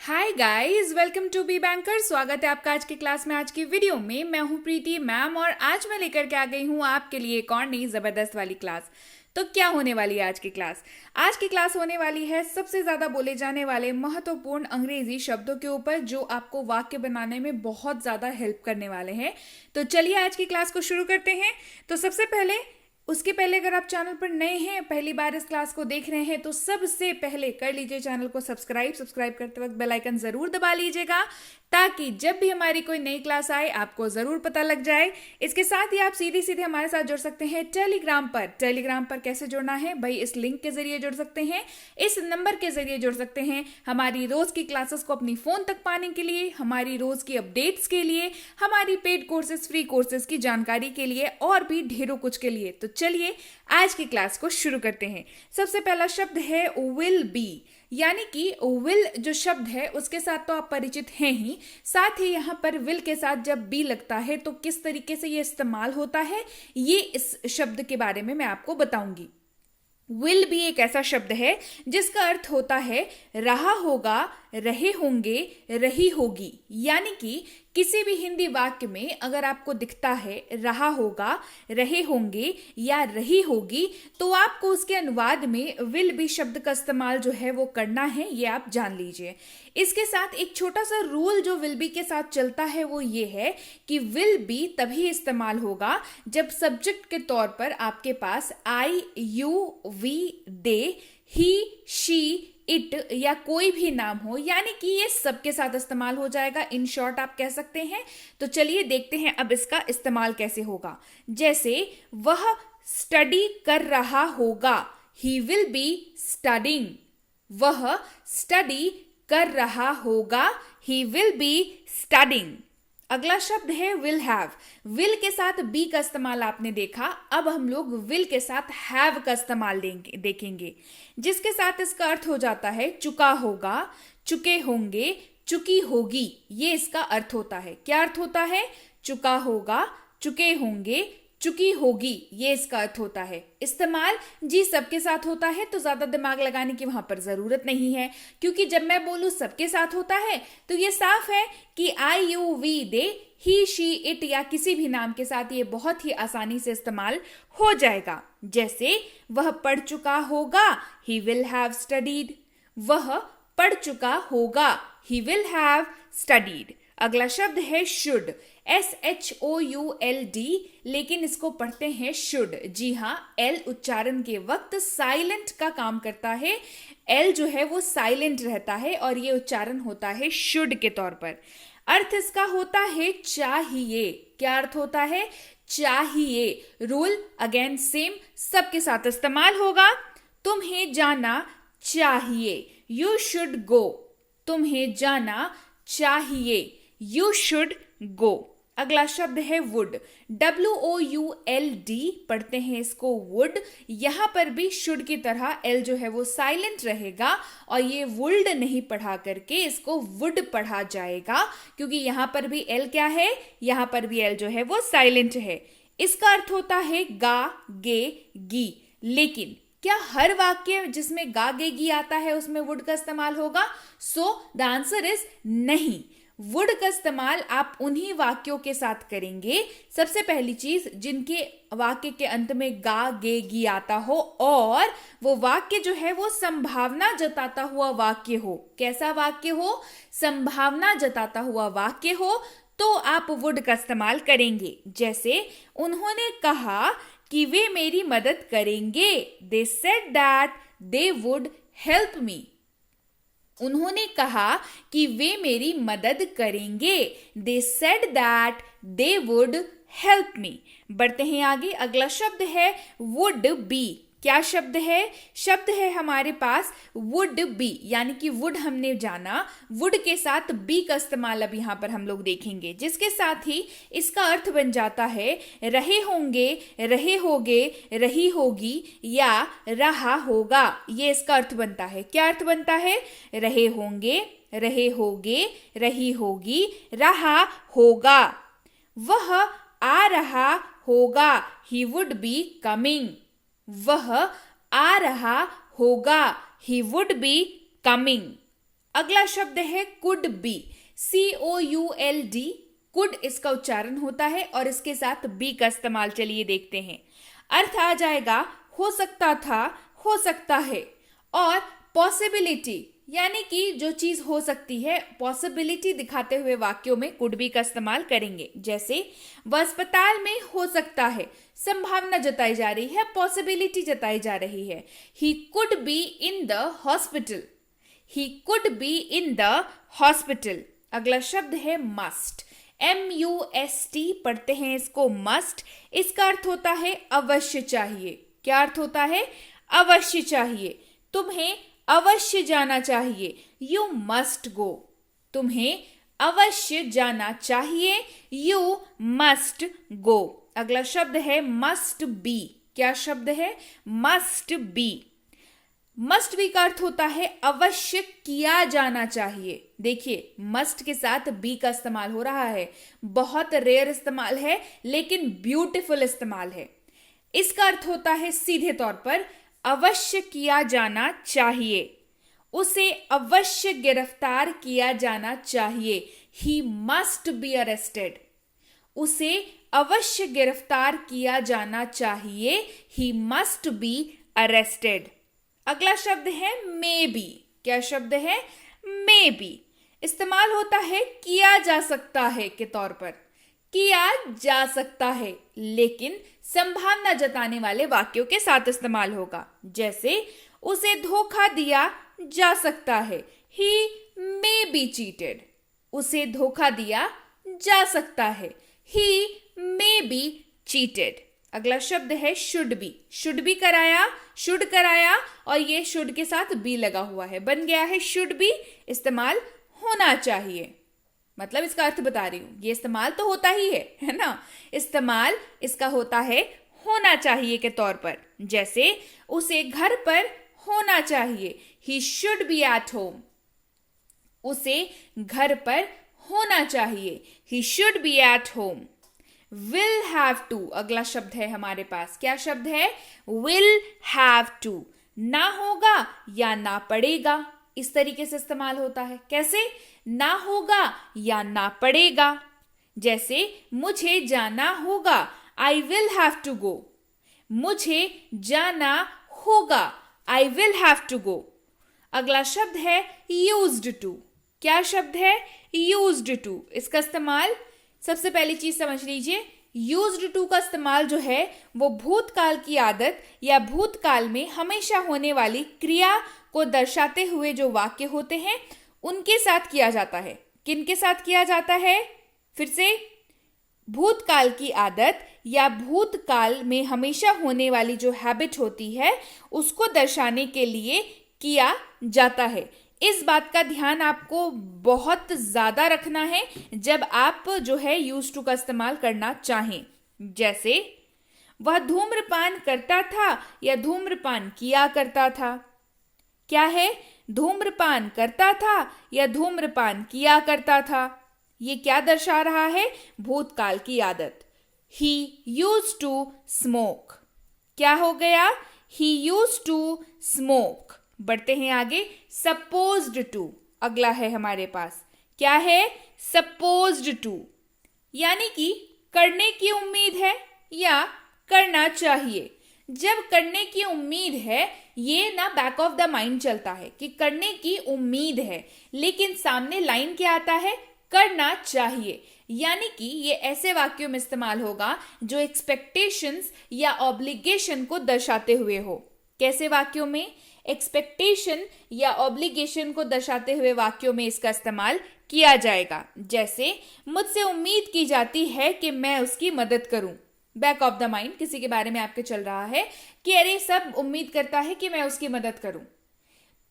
Hi guys, welcome to Be Banker. स्वागत है आपका आज की क्लास में। आज की वीडियो में मैं हूं प्रीति मैम और आज मैं लेकर के आ गई हूं आपके लिए एक और नई जबरदस्त वाली क्लास। तो क्या होने वाली है आज की क्लास? आज की क्लास होने वाली है सबसे ज्यादा बोले जाने वाले महत्वपूर्ण अंग्रेजी शब्दों के ऊपर जो आपको वाक्य बनाने में बहुत ज्यादा हेल्प करने वाले हैं। तो चलिए आज की क्लास को शुरू करते हैं। तो सबसे पहले उसके पहले अगर आप चैनल पर नए हैं, पहली बार इस क्लास को देख रहे हैं, तो सबसे पहले कर लीजिए चैनल को सब्सक्राइब करते वक्त बेल आइकन जरूर दबा लीजिएगा ताकि जब भी हमारी कोई नई क्लास आए आपको जरूर पता लग जाए। इसके साथ ही आप सीधे सीधे हमारे साथ जुड़ सकते हैं टेलीग्राम पर। टेलीग्राम पर कैसे जुड़ना है भाई? इस लिंक के जरिए जुड़ सकते हैं, इस नंबर के जरिए जुड़ सकते हैं। हमारी रोज की क्लासेस को अपनी फोन तक पाने के लिए, हमारी रोज की अपडेट्स के लिए, हमारी पेड कोर्सेज, फ्री कोर्सेज की जानकारी के लिए और भी ढेरों कुछ के लिए। तो चलिए आज की क्लास को शुरू करते हैं। सबसे पहला शब्द है विल बी, यानी कि विल जो शब्द है उसके साथ तो आप परिचित हैं ही, साथ ही यहां पर विल के साथ जब बी लगता है तो किस तरीके से ये इस्तेमाल होता है ये इस शब्द के बारे में मैं आपको बताऊंगी। विल भी एक ऐसा शब्द है जिसका अर्थ होता है रहा होगा, रहे होंगे, रही होगी। यानी कि किसी भी हिंदी वाक्य में अगर आपको दिखता है रहा होगा, रहे होंगे या रही होगी तो आपको उसके अनुवाद में विल बी शब्द का इस्तेमाल जो है वो करना है, ये आप जान लीजिए। इसके साथ एक छोटा सा रूल जो विल बी के साथ चलता है वो ये है कि विल बी तभी इस्तेमाल होगा जब सब्जेक्ट के तौर पर आपके पास I, you, we, they, he, she, it या कोई भी नाम हो, यानी कि ये सबके साथ इस्तेमाल हो जाएगा। इन शॉर्ट आप कह सकते हैं। तो चलिए देखते हैं अब इसका इस्तेमाल कैसे होगा। जैसे वह स्टडी कर रहा होगा, ही विल बी स्टडिंग। वह स्टडी कर रहा होगा, ही विल बी स्टडिंग। अगला शब्द है विल हैव। विल के साथ बी का इस्तेमाल आपने देखा, अब हम लोग विल के साथ हैव का इस्तेमाल देखेंगे, जिसके साथ इसका अर्थ हो जाता है चुका होगा, चुके होंगे, चुकी होगी। ये इसका अर्थ होता है। क्या अर्थ होता है? चुका होगा, चुके होंगे, चुकी होगी, ये इसका अर्थ होता है। इस्तेमाल जी सबके साथ होता है तो ज्यादा दिमाग लगाने की वहां पर जरूरत नहीं है, क्योंकि जब मैं बोलूं सबके साथ होता है तो ये साफ है कि I, you, we, they, he, she, it या किसी भी नाम के साथ ये बहुत ही आसानी से इस्तेमाल हो जाएगा। जैसे वह पढ़ चुका होगा, ही विल हैव स्टडीड। वह पढ़ चुका होगा, ही विल हैव स्टडीड। अगला शब्द है शुड, SHOULD, लेकिन इसको पढ़ते हैं शुड। जी हाँ, एल उच्चारण के वक्त साइलेंट का काम करता है। एल जो है वो साइलेंट रहता है और ये उच्चारण होता है शुड के तौर पर। अर्थ इसका होता है चाहिए। क्या अर्थ होता है? चाहिए। रूल अगेन सेम, सबके साथ इस्तेमाल होगा। तुम्हें जाना चाहिए, यू शुड गो। तुम्हें जाना चाहिए, यू शुड गो। अगला शब्द है वुड, WOULD, पढ़ते हैं इसको वुड। यहां पर भी शुड की तरह एल जो है वो साइलेंट रहेगा और ये वुल्ड नहीं पढ़ा करके इसको वुड पढ़ा जाएगा, क्योंकि यहां पर भी एल क्या है? यहां पर भी एल जो है वो साइलेंट है। इसका अर्थ होता है गा, गे, गी। लेकिन क्या हर वाक्य जिसमें गा, गे, गी आता है उसमें वुड का इस्तेमाल होगा? सो द आंसर इज नहीं। वुड का इस्तेमाल आप उन्हीं वाक्यों के साथ करेंगे, सबसे पहली चीज, जिनके वाक्य के अंत में गा, गे, गी आता हो और वो वाक्य जो है वो संभावना जताता हुआ वाक्य हो। कैसा वाक्य हो? संभावना जताता हुआ वाक्य हो, तो आप वुड का इस्तेमाल करेंगे। जैसे उन्होंने कहा कि वे मेरी मदद करेंगे, they said that they would help me. उन्होंने कहा कि वे मेरी मदद करेंगे, they said that they would help me. बढ़ते हैं आगे। अगला शब्द है वुड बी। क्या शब्द है? शब्द है हमारे पास वुड बी, यानी कि वुड हमने जाना, वुड के साथ बी का इस्तेमाल अब यहां पर हम लोग देखेंगे, जिसके साथ ही इसका अर्थ बन जाता है रहे होंगे, रहे होगे, रही होगी या रहा होगा। ये इसका अर्थ बनता है। क्या अर्थ बनता है? रहे होंगे, रहे होगे, रही होगी, रहा होगा। वह आ रहा होगा, ही वुड बी कमिंग। वह आ रहा होगा, ही वुड बी कमिंग। अगला शब्द है कुड बी, COULD, कुड इसका उच्चारण होता है और इसके साथ बी का इस्तेमाल चलिए देखते हैं। अर्थ आ जाएगा हो सकता था, हो सकता है, और पॉसिबिलिटी यानी कि जो चीज हो सकती है, पॉसिबिलिटी दिखाते हुए वाक्यों में कुड बी का इस्तेमाल करेंगे। जैसे वह अस्पताल में हो सकता है, संभावना जताई जा रही है, पॉसिबिलिटी जताई जा रही है। He could be in the hospital, he could be in the hospital. अगला शब्द है मस्ट, MUST पढ़ते हैं इसको, मस्ट। इसका अर्थ होता है अवश्य चाहिए। क्या अर्थ होता है? अवश्य चाहिए, तुम्हें अवश्य जाना चाहिए। यू मस्ट गो, तुम्हें अवश्य जाना चाहिए। You must go. अगला शब्द है मस्ट बी। क्या शब्द है? Must be. मस्ट बी का अर्थ होता है अवश्य किया जाना चाहिए। देखिए मस्ट के साथ बी का इस्तेमाल हो रहा है, बहुत रेयर इस्तेमाल है लेकिन ब्यूटीफुल इस्तेमाल है। इसका अर्थ होता है सीधे तौर पर अवश्य किया जाना चाहिए, उसे अवश्य गिरफ्तार किया जाना चाहिए। ही मस्ट बी अरेस्टेड, उसे अवश्य गिरफ्तार किया जाना चाहिए। He must be arrested. अगला शब्द है मे बी। क्या शब्द है? May be. इस्तेमाल होता है किया जा सकता है के तौर पर, किया जा सकता है, लेकिन संभावना जताने वाले वाक्यों के साथ इस्तेमाल होगा। जैसे उसे धोखा दिया जा सकता है, ही मे बी चीटेड, उसे धोखा दिया जा सकता है, ही मे बी चीटेड। अगला शब्द है शुड बी। शुड बी कराया, शुड कराया, और ये शुड के साथ बी लगा हुआ है, बन गया है शुड बी। इस्तेमाल होना चाहिए, मतलब इसका अर्थ बता रही हूं, ये इस्तेमाल तो होता ही है ना। इस्तेमाल इसका होता है होना चाहिए के तौर पर। जैसे उसे घर पर होना चाहिए, he should be at home, उसे घर पर होना चाहिए, he should be at home. Will have to अगला शब्द है हमारे पास। क्या शब्द है? Will have to. ना होगा या ना पड़ेगा, इस तरीके से इस्तेमाल होता है। कैसे? ना होगा या ना पड़ेगा। जैसे मुझे जाना होगा, I will have to go, मुझे जाना होगा, I will have to go. अगला शब्द है यूज्ड टू। क्या शब्द है? Used to. इसका इस्तेमाल सबसे पहली चीज समझ लीजिए, यूज्ड टू का इस्तेमाल जो है वो भूतकाल की आदत या भूतकाल में हमेशा होने वाली क्रिया को दर्शाते हुए जो वाक्य होते हैं उनके साथ किया जाता है। किन के साथ किया जाता है? फिर से, भूतकाल की आदत या भूतकाल में हमेशा होने वाली जो हैबिट होती है उसको दर्शाने के लिए किया जाता है। इस बात का ध्यान आपको बहुत ज्यादा रखना है जब आप जो है यूज टू का इस्तेमाल करना चाहें। जैसे वह धूम्रपान करता था या धूम्रपान किया करता था। क्या है? धूम्रपान करता था या धूम्रपान किया करता था। ये क्या दर्शा रहा है? भूतकाल की आदत। He used to smoke. क्या हो गया? He used to smoke. बढ़ते हैं आगे। सपोज्ड टू अगला है हमारे पास। क्या है? सपोज्ड टू, यानी कि करने की उम्मीद है या करना चाहिए। जब करने की उम्मीद है, ये ना बैक ऑफ द माइंड चलता है कि करने की उम्मीद है, लेकिन सामने लाइन क्या आता है? करना चाहिए। यानी कि ये ऐसे वाक्यों में इस्तेमाल होगा जो एक्सपेक्टेशंस या ऑब्लिगेशन को दर्शाते हुए हो। कैसे वाक्यों में? एक्सपेक्टेशन या ऑब्लिगेशन को दर्शाते हुए वाक्यों में इसका इस्तेमाल किया जाएगा। जैसे मुझसे उम्मीद की जाती है कि मैं उसकी मदद करूं। बैक ऑफ द माइंड किसी के बारे में आपके चल रहा है कि अरे सब उम्मीद करता है कि मैं उसकी मदद करूं,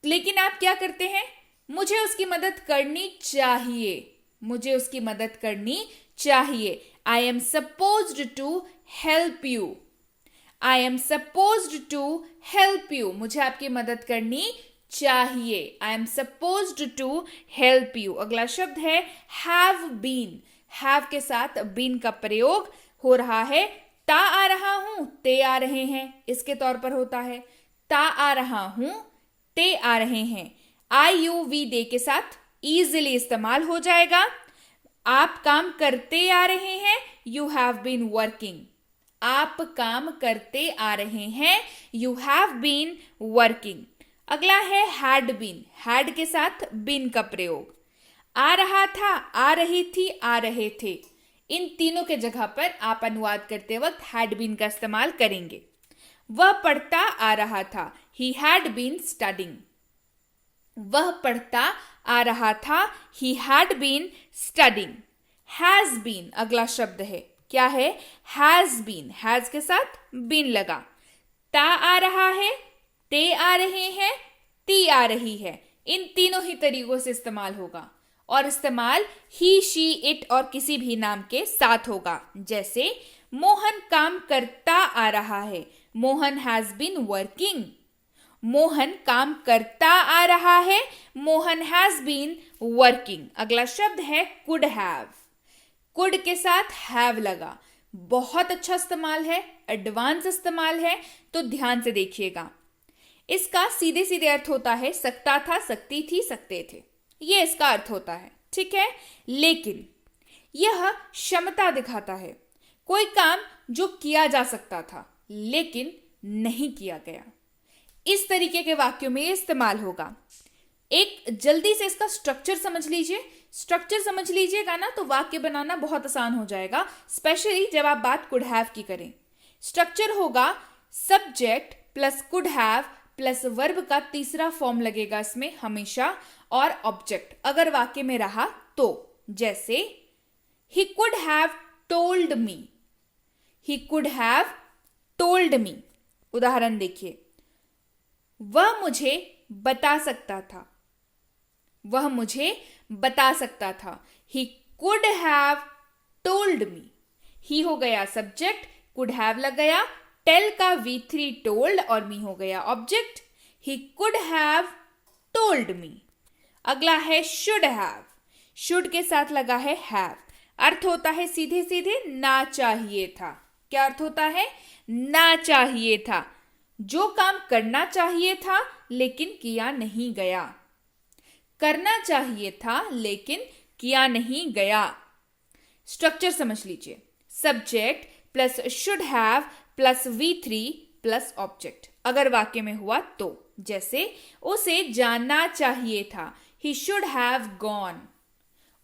लेकिन आप क्या करते हैं? मुझे उसकी मदद करनी चाहिए, मुझे उसकी मदद करनी चाहिए। I am supposed to help you, I am supposed to help you. मुझे आपकी मदद करनी चाहिए। I am supposed to help you. अगला शब्द है हैव बीन। हैव के साथ बीन का प्रयोग हो रहा है। ता आ रहा हूं, ते आ रहे हैं, इसके तौर पर होता है। ता आ रहा हूं, ते आ रहे हैं। IUV दे के साथ easily इस्तेमाल हो जाएगा। आप काम करते आ रहे हैं, you have been working। आप काम करते आ रहे हैं, you have been working। अगला है had been, had के साथ been का प्रयोग। आ रहा था, आ रही थी, आ रहे थे, इन तीनों के जगह पर आप अनुवाद करते वक्त had been का इस्तेमाल करेंगे। वह पढ़ता आ रहा था, he had been studying। वह पढ़ता आ रहा था, he had been studying। has been अगला शब्द है, क्या है? has been, has के साथ been लगा। ता आ रहा है, ते आ रहे हैं, ती आ रही है, इन तीनों ही तरीकों से इस्तेमाल होगा और इस्तेमाल ही, शी, इट और किसी भी नाम के साथ होगा। जैसे मोहन काम करता आ रहा है, Mohan has been working. Mohan काम करता आ रहा है, मोहन हैज बीन वर्किंग। अगला शब्द है कुड हैव। कुड के साथ हैव लगा, बहुत अच्छा इस्तेमाल है, एडवांस इस्तेमाल है, तो ध्यान से देखिएगा। इसका सीधे सीधे अर्थ होता है सकता था, सकती थी, सकते थे, ये इसका अर्थ होता है, ठीक है। लेकिन यह क्षमता दिखाता है, कोई काम जो किया जा सकता था लेकिन नहीं किया गया, इस तरीके के वाक्यों में इस्तेमाल होगा। एक जल्दी से इसका स्ट्रक्चर समझ लीजिए। स्ट्रक्चर समझ लीजिएगा ना तो वाक्य बनाना बहुत आसान हो जाएगा, स्पेशली जब आप बात कुड हैव की करें। स्ट्रक्चर होगा subject plus could have plus verb का तीसरा फॉर्म लगेगा इसमें हमेशा, और ऑब्जेक्ट अगर वाक्य में रहा तो। जैसे ही could have told me, he could have told मी। उदाहरण देखिए, वह मुझे बता सकता था, वह मुझे बता सकता था। He could have told me. He हो गया सब्जेक्ट, कुड हैव लग गया, टेल का V3 टोल्ड और मी हो गया object. He could have told मी। अगला है शुड हैव। शुड के साथ लगा है हैव, अर्थ होता है सीधे सीधे ना चाहिए था। क्या अर्थ होता है? ना चाहिए था, जो काम करना चाहिए था लेकिन किया नहीं गया। करना चाहिए था लेकिन किया नहीं गया। स्ट्रक्चर समझ लीजिए, subject plus should have plus V3 plus object अगर वाक्य में हुआ तो। जैसे उसे जाना चाहिए था, ही शुड हैव गॉन।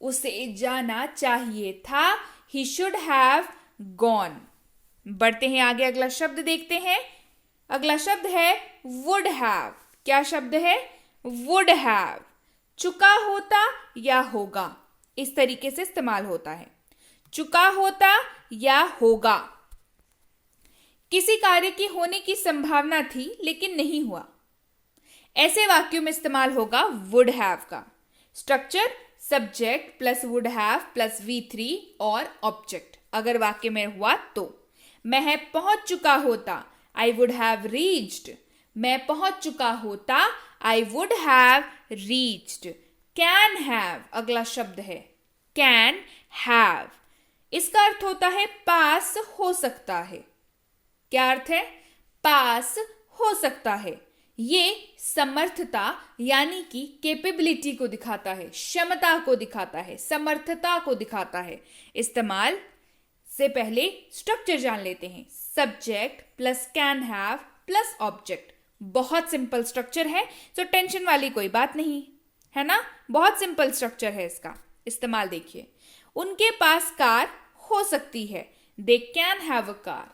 उसे जाना चाहिए था, ही शुड हैव गॉन। बढ़ते हैं आगे, अगला शब्द देखते हैं। अगला शब्द है वुड हैव। क्या शब्द है? Would have. चुका होता या होगा, इस तरीके से इस्तेमाल होता है। चुका होता या होगा। किसी कार्य की होने की संभावना थी लेकिन नहीं हुआ, ऐसे वाक्यों में इस्तेमाल होगा वुड हैव का। Structure subject plus would have plus V3 और ऑब्जेक्ट अगर वाक्य में हुआ तो। मैं पहुंच चुका होता, आई वुड हैव रीच्ड। मैं पहुंच चुका होता, I would have reached. Can have अगला शब्द है, कैन हैव। इसका अर्थ होता है पास हो सकता है। क्या अर्थ है? पास हो सकता है। ये समर्थता यानी कि कैपेबिलिटी को दिखाता है, क्षमता को दिखाता है, समर्थता को दिखाता है। इस्तेमाल से पहले स्ट्रक्चर जान लेते हैं। Subject plus can have plus object, बहुत सिंपल स्ट्रक्चर है, तो टेंशन वाली कोई बात नहीं है ना। बहुत सिंपल स्ट्रक्चर है इसका। इस्तेमाल देखिए, उनके पास कार हो सकती है, दे कैन हैव अ कार।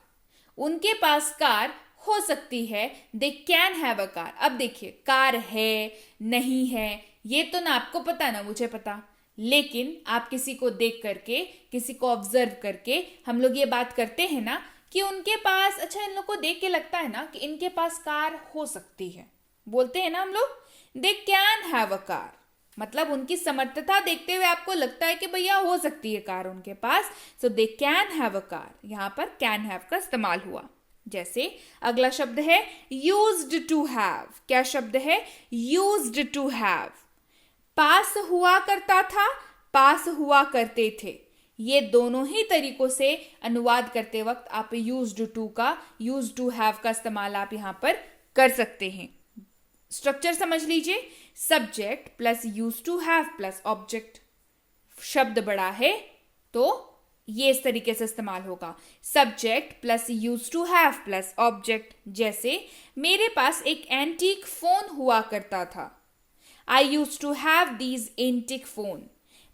उनके पास कार हो सकती है, दे कैन हैव अ कार। अब देखिए, कार है नहीं है ये तो ना आपको पता ना मुझे पता, लेकिन आप किसी को देख करके, किसी को ऑब्जर्व करके हम लोग ये बात करते हैं ना कि उनके पास, अच्छा इन लोग को देख के लगता है ना कि इनके पास कार हो सकती है, बोलते हैं ना हम लोग दे कैन हैव अ कार। मतलब उनकी समर्थता देखते हुए आपको लगता है कि भैया हो सकती है कार उनके पास, so they can have a car. यहां पर कैन हैव का इस्तेमाल हुआ। जैसे अगला शब्द है यूज्ड टू हैव। क्या शब्द है? Used to have. पास हुआ करता था, पास हुआ करते थे, ये दोनों ही तरीकों से अनुवाद करते वक्त आप यूज्ड टू का, यूज्ड टू हैव का इस्तेमाल आप यहां पर कर सकते हैं। स्ट्रक्चर समझ लीजिए, subject plus use to have plus object. शब्द बड़ा है तो ये इस तरीके से इस्तेमाल होगा, subject plus use to have plus object. जैसे मेरे पास एक एंटीक फोन हुआ करता था, I use to have these antique phone.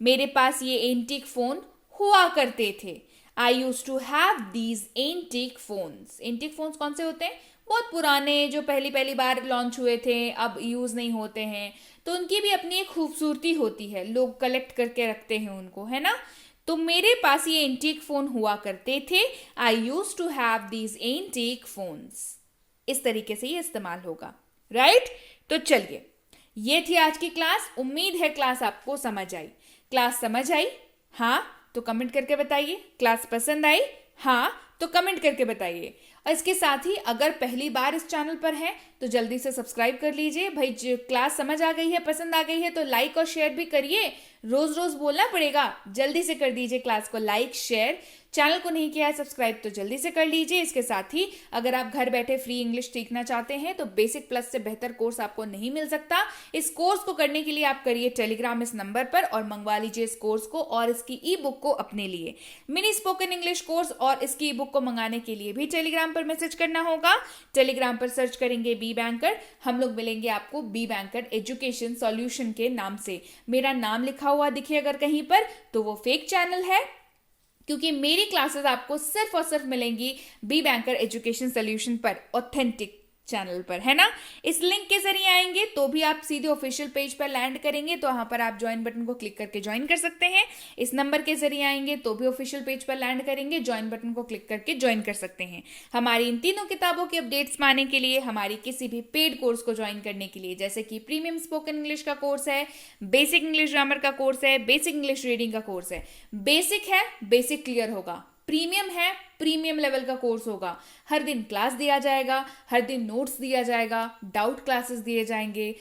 मेरे पास ये एंटीक फोन हुआ करते थे, I use to have these antique phones. Antique phones कौन से होते हैं? बहुत पुराने, जो पहली पहली बार लॉन्च हुए थे, अब यूज नहीं होते हैं, तो उनकी भी अपनी एक खूबसूरती होती है, लोग कलेक्ट करके रखते हैं उनको, है ना। तो मेरे पास ये एंटीक फोन हुआ करते थे, I use to have these antique phones. इस तरीके से ये इस्तेमाल होगा, राइट। तो चलिए, ये थी आज की क्लास। उम्मीद है क्लास आपको समझ आई। क्लास समझ आई? हाँ तो कमेंट करके बताइए। क्लास पसंद आई? हाँ तो कमेंट करके बताइए। और इसके साथ ही अगर पहली बार इस चैनल पर हैं तो जल्दी से सब्सक्राइब कर लीजिए। भाई जो क्लास समझ आ गई है, पसंद आ गई है तो लाइक और शेयर भी करिए। रोज रोज बोलना पड़ेगा, जल्दी से कर दीजिए क्लास को लाइक शेयर। चैनल को नहीं किया है सब्सक्राइब तो जल्दी से कर लीजिए। इसके साथ ही अगर आप घर बैठे फ्री इंग्लिश सीखना चाहते हैं तो बेसिक प्लस से बेहतर कोर्स आपको नहीं मिल सकता। इस कोर्स को करने के लिए आप करिए टेलीग्राम इस नंबर पर और मंगवा लीजिए इस कोर्स को और इसकी ई बुक को अपने लिए। मिनी स्पोकन इंग्लिश कोर्स और इसकी ई बुक को मंगाने के लिए भी टेलीग्राम पर मैसेज करना होगा। टेलीग्राम पर सर्च करेंगे बी बैंकर, हम लोग मिलेंगे आपको बी बैंकर एजुकेशन सॉल्यूशन के नाम से। मेरा नाम लिखा हुआ दिखे अगर कहीं पर तो वो फेक चैनल है, क्योंकि मेरी क्लासेस आपको सिर्फ और सिर्फ मिलेंगी बी बैंकर एजुकेशन सॉल्यूशन पर, ऑथेंटिक चैनल पर, है ना। इस लिंक के जरिए आएंगे तो भी आप सीधे ऑफिशियल पेज पर लैंड करेंगे, तो वहां पर आप ज्वाइन बटन को क्लिक करके ज्वाइन कर सकते हैं। इस नंबर के जरिए आएंगे तो भी ऑफिशियल पेज पर लैंड करेंगे, ज्वाइन बटन को क्लिक करके ज्वाइन कर सकते हैं। हमारी इन तीनों किताबों की अपडेट्स पाने के लिए, हमारी किसी भी पेड कोर्स को ज्वाइन करने के लिए, जैसे कि प्रीमियम स्पोकन इंग्लिश का कोर्स है, बेसिक इंग्लिश ग्रामर का कोर्स है, बेसिक इंग्लिश रीडिंग का कोर्स है। बेसिक है, बेसिक क्लियर होगा। प्रीमियम है, प्रीमियम लेवल का कोर्स होगा। हर दिन क्लास दिया जाएगा, हर दिन नोट्स दिया जाएगा, डाउट क्लासेस दिए जाएंगे,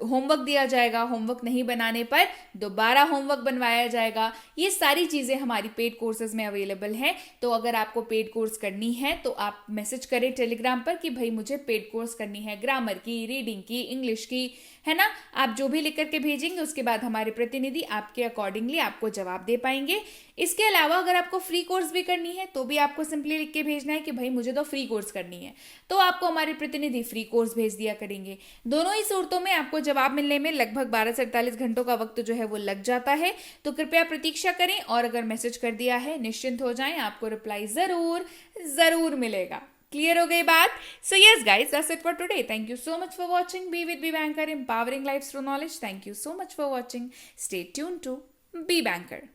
होमवर्क दिया जाएगा, होमवर्क नहीं बनाने पर दोबारा होमवर्क बनवाया जाएगा। ये सारी चीजें हमारी पेड कोर्सेज में अवेलेबल हैं। तो अगर आपको पेड कोर्स करनी है तो आप मैसेज करें टेलीग्राम पर कि भाई मुझे पेड कोर्स करनी है, ग्रामर की, रीडिंग की, इंग्लिश की, है ना। आप जो भी लिख करके भेजेंगे उसके बाद हमारे प्रतिनिधि आपके अकॉर्डिंगली आपको जवाब दे पाएंगे। इसके अलावा अगर आपको फ्री कोर्स भी करनी है तो भी आपको सिंपली लिख के भेजना है कि भाई मुझे तो फ्री कोर्स करनी है, तो आपको हमारे प्रतिनिधि फ्री कोर्स भेज दिया करेंगे। दोनों ही सूरतों में आपको जवाब मिलने में लगभग 12 से 48 घंटों का वक्त जो है वो लग जाता है। तो कृपया प्रतीक्षा करें और अगर मैसेज कर दिया है निश्चिंत हो जाएं, आपको रिप्लाई जरूर जरूर मिलेगा। क्लियर हो गई बात? So yes guys, that's it for today. Thank you so much for watching be with Be Banker, empowering lives through knowledge. Thank you so much for watching. Stay tuned to Be banker.